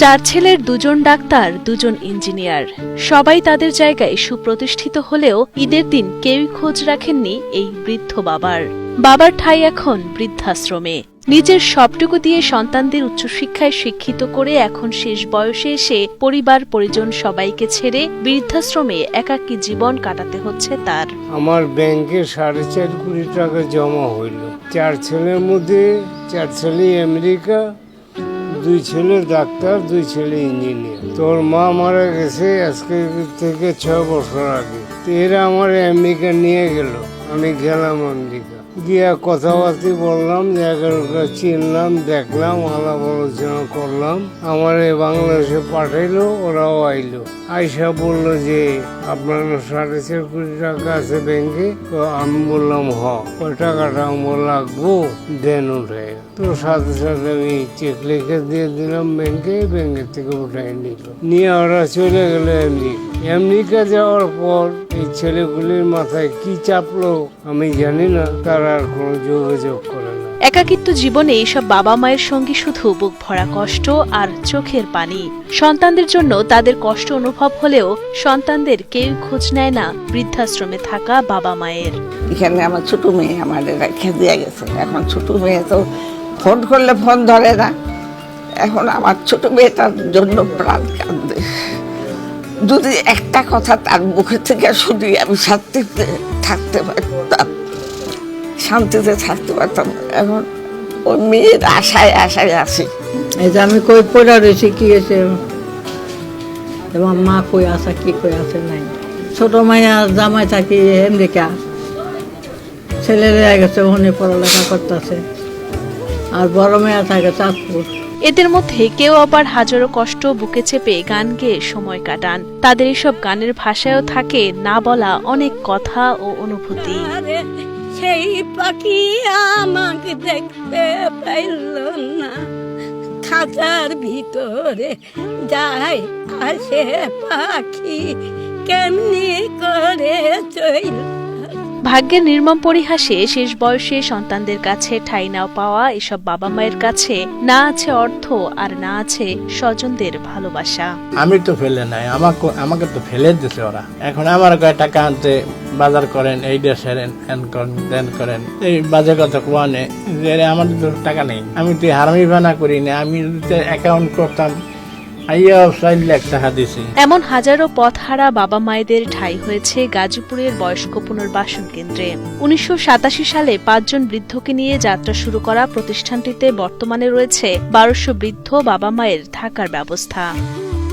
চার ছেলের দুজন ডাক্তার, দুজন ইঞ্জিনিয়ার, সবাই তাদের জায়গায় সুপ্রতিষ্ঠিত হলেও ঈদের দিন কেউই খোঁজ রাখেননি এই বৃদ্ধ বাবার। বাবার ঠাঁই এখন বৃদ্ধাশ্রমে। নিজের সবটুকু দিয়ে সন্তানদের উচ্চশিক্ষায় শিক্ষিত করে এখন শেষ বয়সে এসে পরিবার পরিজন সবাইকে ছেড়ে বৃদ্ধাশ্রমে একাকী জীবন কাটাতে হচ্ছে তার। আমার ব্যাংকে 4.5 কোটি টাকা জমা হইল। 4 ছেলের মধ্যে 4 ছেলে আমেরিকা, 2 ছেলে ডাক্তার, 2 ছেলে ইঞ্জিনিয়ার। তোর মা মারা গেছে আজকে থেকে 6 বছর আগে। এরা আমার আমেরিকা নিয়ে গেল, আমি গেলাম আমেরিকা গিয়া কথাবার্তা বললাম, জায়গাটা চিনলাম, দেখলাম, আলাপ আলোচনা করলাম। আমার বাংলাদেশে পাঠাইলো, ওরাও আইলো। আইসা বললো যে আপনার 4.5 কোটি টাকা আছে ব্যাংকে। তো আমি বললাম ওই টাকাটা আমার লাগবো, দেন উঠে। তো সাথে সাথে আমি চেক লিখে দিয়ে দিলাম ব্যাংকে, ব্যাংকের থেকে উঠাই নিল। নিয়ে ওরা চলে গেল আমেরিকা যাওয়ার পর এই ছেলেগুলির মাথায় কি চাপলো আমি জানি না, তারা আর কোনো যোগাযোগ করে না। একাকিত্ব জীবনে এইসব বাবা মায়ের সঙ্গে শুধু বুক ভরা কষ্ট আর চোখের পানি। সন্তানদের জন্য তাদের কষ্ট অনুভব হলেও সন্তানদের কেউ খোঁজ নেয় না বৃদ্ধাশ্রমে থাকা বাবা মায়ের। এখানে আমার ছোট মেয়ে আমাদের রেখে দিয়ে গেছে। এখন ছোট মেয়ে তো ফোন করলে ফোন ধরে না। এখন আমার ছোট মেয়েটার জন্য প্রাণ কাঁদে। যদি একটা কথা তার মুখে থেকে শুনি আমি শান্তিতে থাকতে পারতাম, শান্তিতে থাকতে পারতাম। এখন ওই মেয়ের আশায় আছি। এই যে আমি কই পড়া রয়েছি, কি হয়েছে তোমার মা কই আসা, কি কই আছে নাই। ছোট মাইয়া জামাই থাকি আমেরিকা, ছেলে লেগে গেছে, ওখানে পড়ালেখা করতেছে। আর বড় মেয়া থাকে চাঁদপুর। এদের মধ্যে কেউ আবার হাজারো কষ্ট বুকে চেপে গান গেয়ে সময় কাটান। তাদের এসব গানের ভাষায়ও থাকে না বলা অনেক কথা ও অনুভূতি। সেই পাখি আমাকে দেখতে পাইল না, খাঁচার ভিতরে যায় আসে পাখি, কেমনি করে চইল। ভাগ্যের নির্মম পরিহাসে শেষ বয়সে সন্তানদের কাছে ঠাঁই না পাওয়া এসব বাবা মায়ের কাছে না আছে অর্থ আর না আছে স্বজনদের ভালোবাসা। আমি তো ফেলে নাই, আমাকে তো ফেলে দিছে ওরা। এখন আমার কয় টাকা আনতে বাজার করেন, এই দেশের দেন করেন, এই বাজে কথা কোয়ানে যে আমাদের তো টাকা নেই। আমি তো হারামি বানা করি না, আমি অ্যাকাউন্ট করতাম। এমন হাজারো পথহারা বাবা মায়েদের ঠাঁই হয়েছে গাজীপুরের বয়স্ক পুনর্বাসন কেন্দ্রে। 1987 সালে 5 জন বৃদ্ধকে নিয়ে যাত্রা শুরু করা প্রতিষ্ঠানটিতে বর্তমানে রয়েছে 1200 বৃদ্ধ বাবা মায়ের থাকার ব্যবস্থা।